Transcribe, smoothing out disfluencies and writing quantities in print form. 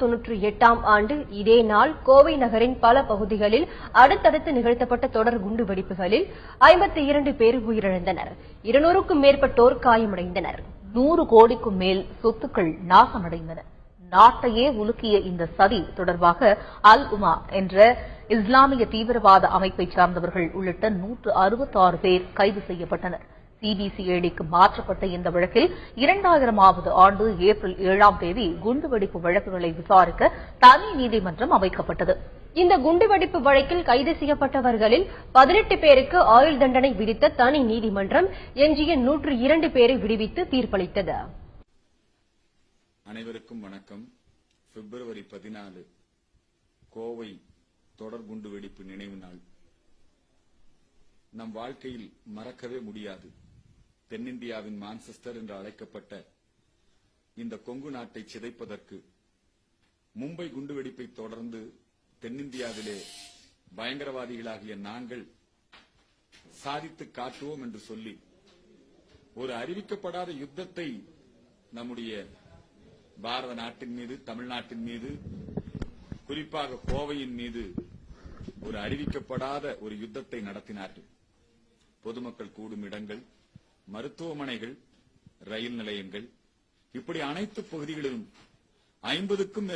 1998ஆம் ஆண்டு இதே நாள் கோவை நகரின் பல பகுதிகளில் அடுத்தடுத்து நிகழ்த்தப்பட்ட தொடர் குண்டுவெடிப்புகளில் 52 பேர் உயிரிழந்தனர். 200க்கும் மேற்பட்டோர் காயமடைந்தனர். 100 கோடிக்கும் மேல் சொத்துக்கள் நாசமடைந்தன. நாட்டையே உலுக்கிய இந்த சதி தொடர்பாக அல் உமா என்ற இஸ்லாமிய தீவிரவாத அமைப்பைச் சார்ந்தவர்கள் உள்ளிட்ட 166 பேர் கைது செய்யப்பட்டனர். சிபிசிஐடிக்கு மாற்றப்பட்ட இந்த வழக்கில் 2000ஆவது ஆண்டு ஏப்ரல் 7ஆம் தேதி குண்டுவெடிப்பு வழக்குகளை விசாரிக்க தனி நீதிமன்றம் அமைக்கப்பட்டது. இந்த குண்டுவெடிப்பு வழக்கில் கைது செய்யப்பட்டவர்களில் 18 பேருக்கு ஆயுள் தண்டனை விதித்த தனி நீதிமன்றம் எஞ்சிய 102 பேரை விடுவித்து தீர்ப்பளித்தது. அனைவருக்கும் வணக்கம். பிப்ரவரி 14 கோவை தொடர் குண்டுவெடிப்பு நினைவு நாள். நம் வாழ்க்கையில் மறக்கவே முடியாது. தென்னிந்தியாவின் மான்செஸ்டர் என்று அழைக்கப்பட்ட இந்த கொங்கு நாட்டை சிதைப்பதற்கு மும்பை குண்டுவெடிப்பை தொடர்ந்து தென்னிந்தியாவிலே பயங்கரவாதிகளாகிய நாங்கள் சாதித்து காட்டுவோம் என்று சொல்லி ஒரு அறிவிக்கப்படாத யுத்தத்தை நம்முடைய பாரத நாட்டின் மீது, தமிழ்நாட்டின் மீது, குறிப்பாக கோவையின் மீது ஒரு அறிவிக்கப்படாத ஒரு யுத்தத்தை நடத்தினார்கள். பொதுமக்கள் கூடும் இடங்கள், மருத்துவமனைகள், ரயில் நிலையங்கள், இப்படி அனைத்து பகுதிகளிலும் 50க்கும்